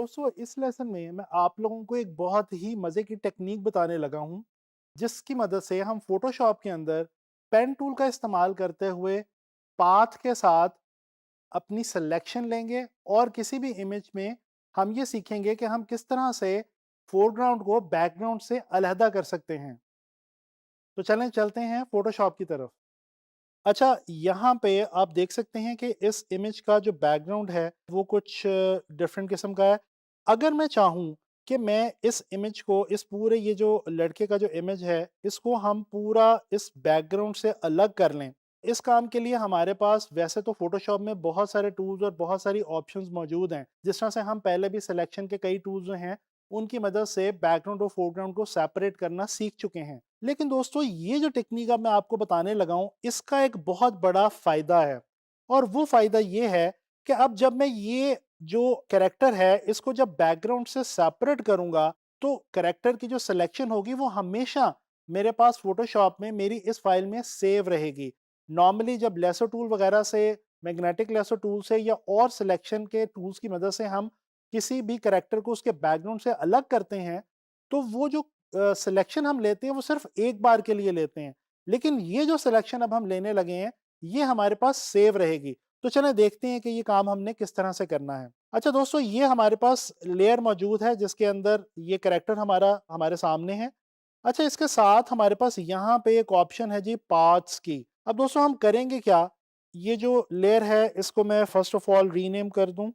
दोस्तों इस लेसन में मैं आप लोगों को एक बहुत ही मज़े की टेक्निक बताने लगा हूँ जिसकी मदद से हम फोटोशॉप के अंदर पेन टूल का इस्तेमाल करते हुए पाथ के साथ अपनी सिलेक्शन लेंगे और किसी भी इमेज में हम ये सीखेंगे कि हम किस तरह से फोरग्राउंड को बैकग्राउंड से अलहदा कर सकते हैं। तो चलें चलते हैं फोटोशॉप की तरफ। अच्छा, यहाँ पे आप देख सकते हैं कि इस इमेज का जो बैकग्राउंड है वो कुछ डिफरेंट किस्म का है। अगर मैं चाहूँ कि मैं इस इमेज को, इस पूरे ये जो लड़के का जो इमेज है, इसको हम पूरा इस बैकग्राउंड से अलग कर लें। इस काम के लिए हमारे पास वैसे तो फ़ोटोशॉप में बहुत सारे टूल्स और बहुत सारी ऑप्शंस मौजूद हैं। जिस तरह से हम पहले भी सिलेक्शन के कई टूल्स जो हैं, उनकी मदद से बैकग्राउंड और फोरग्राउंड को सेपरेट करना सीख चुके हैं। लेकिन दोस्तों ये जो टेक्निक अब मैं आपको बताने लगा हूं, इसका एक बहुत बड़ा फायदा है। और वो फायदा ये है कि अब जब मैं ये जो कैरेक्टर है इसको जब बैकग्राउंड से सेपरेट करूंगा, तो कैरेक्टर की जो सिलेक्शन होगी वो हमेशा मेरे पास फोटोशॉप में मेरी इस फाइल में सेव रहेगी। नॉर्मली जब लेसो टूल वगैरह से, मैग्नेटिक लेसो टूल से या और सिलेक्शन के टूल्स की मदद से हम किसी भी कैरेक्टर को उसके बैकग्राउंड से अलग करते हैं, तो वो जो सिलेक्शन हम लेते हैं वो सिर्फ एक बार के लिए लेते हैं। लेकिन ये जो सिलेक्शन अब हम लेने लगे हैं, ये हमारे पास सेव रहेगी। तो चलें देखते हैं कि ये काम हमने किस तरह से करना है। अच्छा दोस्तों, ये हमारे पास लेयर मौजूद है जिसके अंदर ये कैरेक्टर हमारा हमारे सामने है। अच्छा, इसके साथ हमारे पास यहाँ पे एक ऑप्शन है जी पाथ्स की। अब दोस्तों हम करेंगे क्या, ये जो लेयर है इसको मैं फर्स्ट ऑफ ऑल रीनेम कर दूं।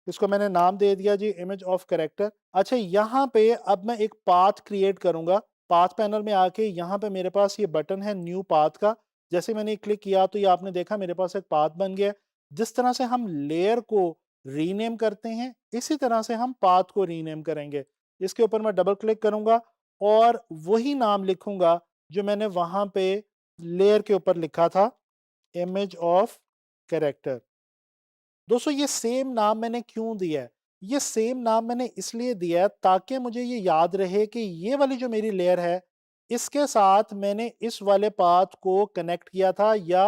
इसको मैंने नाम दे दिया जी इमेज ऑफ कैरेक्टर। अच्छा, यहाँ पे अब मैं एक पाथ क्रिएट करूंगा। पाथ पैनल में आके यहाँ पे मेरे पास ये बटन है न्यू पाथ का। जैसे मैंने क्लिक किया तो ये आपने देखा मेरे पास एक पाथ बन गया। जिस तरह से हम लेयर को रीनेम करते हैं, इसी तरह से हम पाथ को रीनेम करेंगे। इसके ऊपर मैं डबल क्लिक करूंगा और वही नाम लिखूंगा जो मैंने वहां पे लेयर के ऊपर लिखा था, इमेज ऑफ कैरेक्टर। दोस्तों ये सेम नाम मैंने क्यों दिया है? ये सेम नाम मैंने इसलिए दिया है ताकि मुझे ये याद रहे कि ये वाली जो मेरी लेयर है, इसके साथ मैंने इस वाले पाथ को कनेक्ट किया था या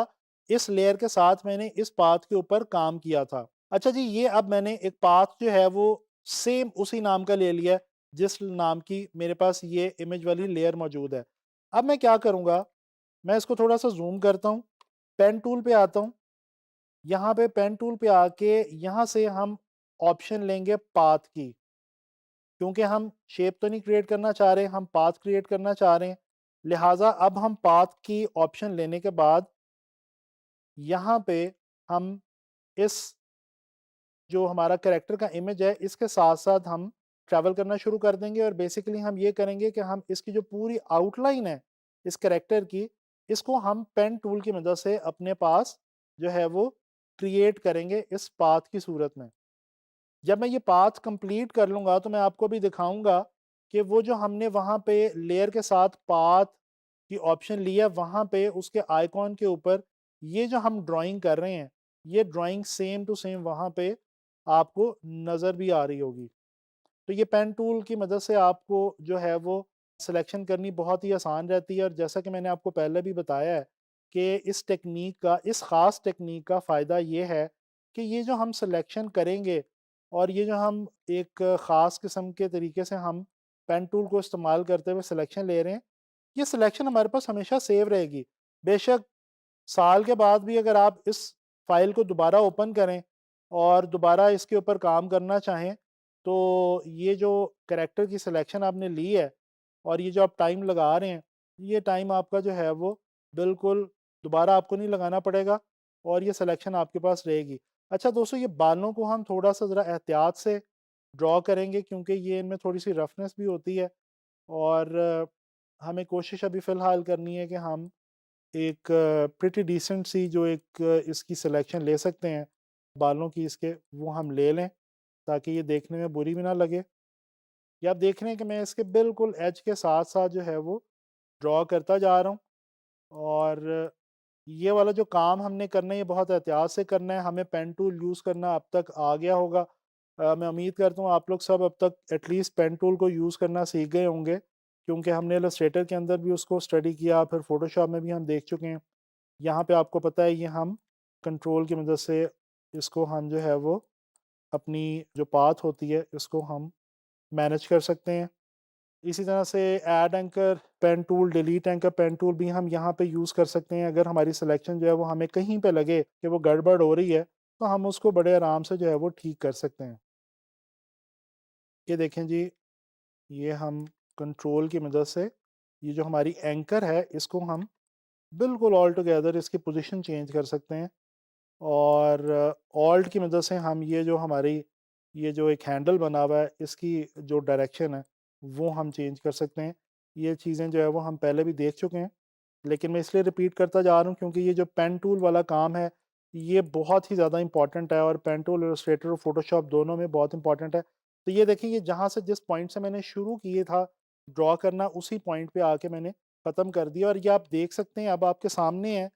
इस लेयर के साथ मैंने इस पाथ के ऊपर काम किया था। अच्छा जी, ये अब मैंने एक पाथ जो है वो सेम उसी नाम का ले लिया है, जिस नाम की मेरे पास ये इमेज वाली लेयर मौजूद है। अब मैं क्या करूँगा, मैं इसको थोड़ा-सा ज़ूम करता हूँ, पेन टूल पे आता हूँ। यहाँ पे पेन टूल पे आके यहाँ से हम ऑप्शन लेंगे पाथ की। क्योंकि हम शेप तो नहीं क्रिएट करना चाह रहे, हम पाथ क्रिएट करना चाह रहे हैं। लिहाजा अब हम पाथ की ऑप्शन लेने के बाद यहाँ पे हम इस जो हमारा कैरेक्टर का इमेज है इसके साथ-साथ हम ट्रैवल करना शुरू कर देंगे और बेसिकली हम ये करेंगे कि हम इसकी जो पूरी आउटलाइन है इस कैरेक्टर की, इसको हम पेन टूल की मदद से अपने पास जो है वो क्रिएट करेंगे इस पाथ की सूरत में। जब मैं ये पाथ कंप्लीट कर लूँगा तो मैं आपको भी दिखाऊँगा कि वो जो हमने वहाँ पे लेयर के साथ पाथ की ऑप्शन लिया, वहाँ पे उसके आइकॉन के ऊपर ये जो हम ड्राइंग कर रहे हैं, ये ड्राइंग सेम टू सेम वहाँ पे आपको नज़र भी आ रही होगी। तो ये पेन टूल की मदद से आपको जो है वो सिलेक्शन करनी बहुत ही आसान रहती है और जैसा कि मैंने आपको पहले भी बताया है कि इस टेक्नीक का, इस ख़ास टेक्नीक का फ़ायदा ये है कि ये जो हम सिलेक्शन करेंगे और ये जो हम एक ख़ास किस्म के तरीके से हम पेन टूल को इस्तेमाल करते हुए सिलेक्शन ले रहे हैं, ये सिलेक्शन हमारे पास हमेशा सेव रहेगी। बेशक साल के बाद भी अगर आप इस फ़ाइल को दोबारा ओपन करें और दोबारा इसके ऊपर काम करना चाहें, तो ये जो कैरेक्टर की सिलेक्शन आपने ली है और ये जो आप टाइम लगा रहे हैं, ये टाइम आपका जो है वो बिल्कुल दोबारा आपको नहीं लगाना पड़ेगा और ये सिलेक्शन आपके पास रहेगी। अच्छा दोस्तों, ये बालों को हम थोड़ा-सा ज़रा एहतियात से ड्रॉ करेंगे क्योंकि ये इनमें थोड़ी-सी रफनेस भी होती है और हमें कोशिश अभी फ़िलहाल करनी है कि हम एक प्रिटी डिसेंट सी जो एक इसकी सिलेक्शन ले सकते हैं बालों की इसके, वो हम ले लें ताकि ये देखने में बुरी भी ना लगे। या आप देख रहे हैं कि मैं इसके बिल्कुल एज के साथ-साथ जो है वो ड्रॉ करता जा रहा हूँ और ये वाला जो काम हमने करना है ये बहुत एहतियात से करना है। हमें पेन टूल यूज़ करना अब तक आ गया होगा। मैं उम्मीद करता हूँ आप लोग सब अब तक एटलीस्ट पेन टूल को यूज़ करना सीख गए होंगे क्योंकि हमने इलस्ट्रेटर के अंदर भी उसको स्टडी किया, फिर फ़ोटोशॉप में भी हम देख चुके हैं। यहाँ पे आपको पता है ये हम कंट्रोल की मदद से इसको हम जो है वो अपनी जो पाथ होती है इसको हम मैनेज कर सकते हैं। इसी तरह से add anchor pen tool, delete anchor pen tool भी हम यहाँ पे यूज़ कर सकते हैं। अगर हमारी सिलेक्शन जो है वो हमें कहीं पे लगे कि वो गड़बड़ हो रही है, तो हम उसको बड़े आराम से जो है वो ठीक कर सकते हैं। ये देखें जी, ये हम कंट्रोल की मदद से ये जो हमारी एंकर है इसको हम बिल्कुल ऑल टुगेदर इसकी पोजीशन चेंज कर सकते हैं। और ऑल्ट की मदद से हम ये जो हमारी ये जो एक हैंडल बना हुआ है इसकी जो डायरेक्शन है वो हम चेंज कर सकते हैं। ये चीज़ें जो है वो हम पहले भी देख चुके हैं, लेकिन मैं इसलिए रिपीट करता जा रहा हूँ क्योंकि ये जो पेन टूल वाला काम है ये बहुत ही ज़्यादा इंपॉर्टेंट है, और पेन टूल इलस्ट्रेटर और फोटोशॉप दोनों में बहुत इंपॉर्टेंट है। तो ये देखिए, ये जहाँ से जिस पॉइंट से मैंने शुरू किए था ड्रॉ करना उसी पॉइंट पे आके मैंने ख़त्म कर दिया, और ये आप देख सकते हैं अब आपके सामने है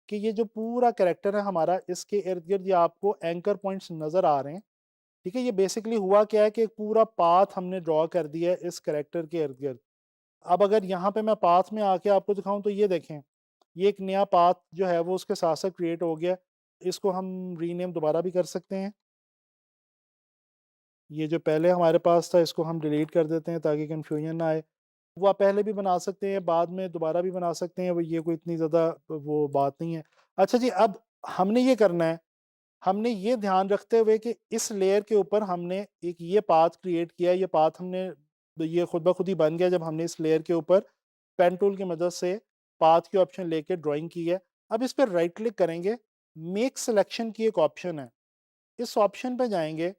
कि ये जो पूरा कैरेक्टर है हमारा इसके इर्द गिर्द ये आपको एंकर पॉइंट्स नज़र आ रहे हैं। ठीक है, ये बेसिकली हुआ क्या है कि एक पूरा पाथ हमने ड्रॉ कर दिया है इस कैरेक्टर के इर्द गिर्द। अब अगर यहाँ पे मैं पाथ में आके आपको दिखाऊं तो ये देखें, ये एक नया पाथ जो है वो उसके साथ साथ क्रिएट हो गया। इसको हम रीनेम दोबारा भी कर सकते हैं। ये जो पहले हमारे पास था इसको हम डिलीट कर देते हैं ताकि कन्फ्यूजन ना आए। वो आप पहले भी बना सकते हैं, बाद में दोबारा भी बना सकते हैं, वो ये कोई इतनी ज़्यादा वो बात नहीं है। अच्छा जी, अब हमने ये करना है, हमने ये ध्यान रखते हुए कि इस लेयर के ऊपर हमने एक ये पाथ क्रिएट किया, ये पाथ हमने ये खुद ब खुद ही बन गया जब हमने इस लेयर के ऊपर पेन टूल की मदद से पाथ की ऑप्शन लेके ड्राइंग की है। अब इस पर राइट क्लिक करेंगे, मेक सिलेक्शन की एक ऑप्शन है, इस ऑप्शन पे जाएंगे।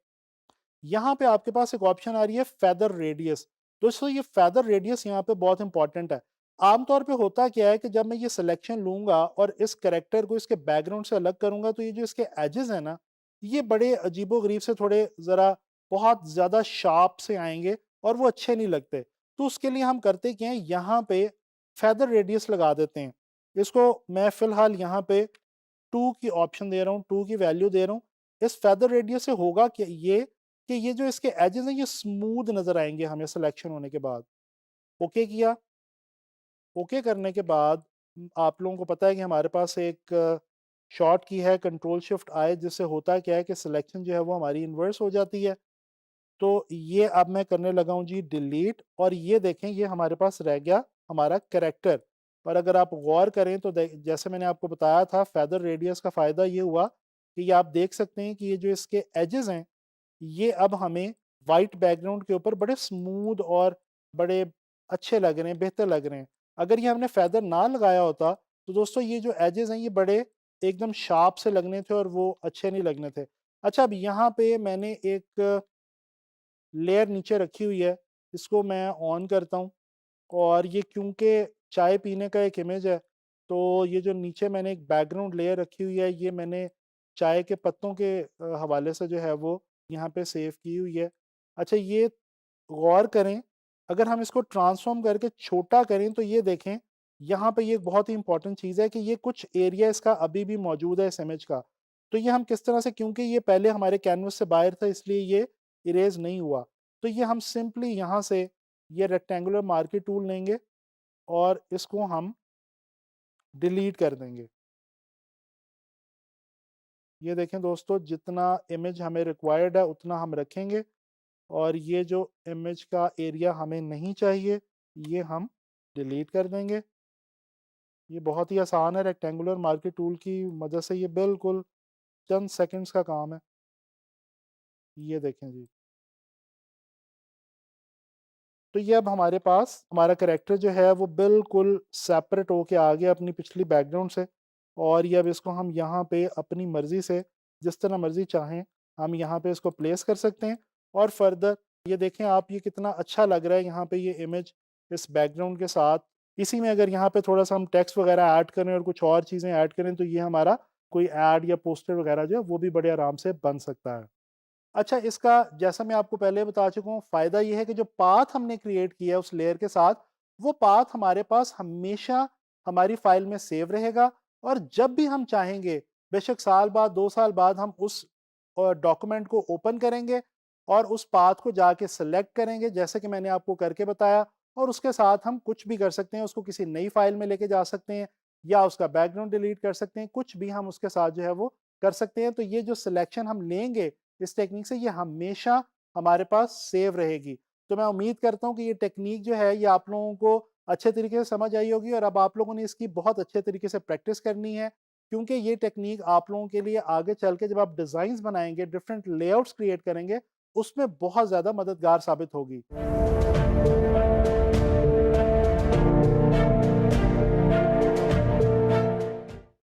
यहाँ पे आपके पास एक ऑप्शन आ रही है फेदर रेडियस। दोस्तों ये फेदर रेडियस यहाँ पे बहुत इंपॉर्टेंट है। आमतौर पे होता क्या है कि जब मैं ये सिलेक्शन लूंगा और इस करेक्टर को इसके बैकग्राउंड से अलग करूंगा तो ये जो इसके एजेस है ना, ये बड़े अजीबो-गरीब से थोड़े ज़रा बहुत ज़्यादा शार्प से आएंगे और वो अच्छे नहीं लगते। तो उसके लिए हम करते क्या है, यहाँ पे फेदर रेडियस लगा देते हैं। इसको मैं फ़िलहाल यहाँ पे 2 की ऑप्शन दे रहा हूँ, 2 की वैल्यू दे रहा हूँ। इस फेदर रेडियस से होगा क्या ये कि ये जो इसके एजेस हैं ये स्मूथ नज़र आएँगे हमें सिलेक्शन होने के बाद। ओके किया, ओके करने के बाद आप लोगों को पता है कि हमारे पास एक शॉर्ट की है कंट्रोल शिफ्ट आई, जिससे होता क्या है कि सिलेक्शन जो है वो हमारी इन्वर्स हो जाती है। तो ये अब मैं करने लगा हूँ जी डिलीट, और ये देखें ये हमारे पास रह गया हमारा कैरेक्टर। और अगर आप गौर करें तो जैसे मैंने आपको बताया था फेदर रेडियस का फ़ायदा ये हुआ कि ये आप देख सकते हैं कि ये जो इसके एजेस हैं ये अब हमें वाइट बैकग्राउंड के ऊपर बड़े स्मूथ और बड़े अच्छे लग रहे हैं, बेहतर लग रहे हैं। अगर ये हमने फेदर ना लगाया होता तो दोस्तों ये जो एजेस हैं ये बड़े एकदम शार्प से लगने थे और वो अच्छे नहीं लगने थे। अच्छा, अब यहाँ पे मैंने एक लेयर नीचे रखी हुई है, इसको मैं ऑन करता हूँ। और ये क्योंकि चाय पीने का एक इमेज है, तो ये जो नीचे मैंने एक बैकग्राउंड लेयर रखी हुई है, ये मैंने चाय के पत्तों के हवाले से जो है वो यहाँ पे सेव की हुई है। अच्छा, ये गौर करें, अगर हम इसको ट्रांसफ़ॉर्म करके छोटा करें तो ये देखें, यहाँ पे ये एक बहुत ही इम्पोर्टेंट चीज़ है कि ये कुछ एरिया इसका अभी भी मौजूद है इस इमेज का। तो ये हम किस तरह से, क्योंकि ये पहले हमारे कैनवस से बाहर था इसलिए ये इरेज़ नहीं हुआ। तो ये हम सिंपली यहाँ से ये रेक्टेंगुलर मार्कर टूल लेंगे और इसको हम डिलीट कर देंगे। ये देखें दोस्तों, जितना इमेज हमें रिक्वायर्ड है उतना हम रखेंगे, और ये जो इमेज का एरिया हमें नहीं चाहिए ये हम डिलीट कर देंगे। ये बहुत ही आसान है, रेक्टेंगुलर मार्कर टूल की मदद से ये बिल्कुल चंद सेकंड्स का काम है। ये देखें जी, तो ये अब हमारे पास हमारा कैरेक्टर जो है वो बिल्कुल सेपरेट होके आ गया अपनी पिछली बैकग्राउंड से। और ये अब इसको हम यहाँ पे अपनी मर्ज़ी से जिस तरह मर्ज़ी चाहें हम यहाँ पे इसको प्लेस कर सकते हैं। और फर्दर ये देखें आप, ये कितना अच्छा लग रहा है यहाँ पे ये इमेज इस बैकग्राउंड के साथ। इसी में अगर यहाँ पे थोड़ा-सा हम टेक्स्ट वगैरह ऐड करें और कुछ और चीज़ें ऐड करें तो ये हमारा कोई ऐड या पोस्टर वगैरह जो है वो भी बड़े आराम से बन सकता है। अच्छा, इसका जैसा मैं आपको पहले बता चुका हूँ, फ़ायदा ये है कि जो पाथ हमने क्रिएट किया है उस लेयर के साथ, वो पाथ हमारे पास हमेशा हमारी फ़ाइल में सेव रहेगा। और जब भी हम चाहेंगे, बेशक साल बाद, 2 साल बाद, हम उस डॉक्यूमेंट को ओपन करेंगे और उस पाथ को जाके सेलेक्ट करेंगे, जैसे कि मैंने आपको करके बताया, और उसके साथ हम कुछ भी कर सकते हैं, उसको किसी नई फ़ाइल में लेके जा सकते हैं या उसका बैकग्राउंड डिलीट कर सकते हैं, कुछ भी हम उसके साथ जो है वो कर सकते हैं। तो ये जो सिलेक्शन हम लेंगे इस टेक्नीक से ये हमेशा हमारे पास सेव रहेगी। तो मैं उम्मीद करता हूँ कि ये टेक्नीक जो है ये आप लोगों को अच्छे तरीके से समझ आई होगी और अब आप लोगों ने इसकी बहुत अच्छे तरीके से प्रैक्टिस करनी है, क्योंकि ये टेक्नीक आप लोगों के लिए आगे चल के जब आप डिज़ाइन्स बनाएँगे, डिफरेंट लेआउट्स क्रिएट करेंगे, उसमें बहुत ज़्यादा मददगार साबित होगी।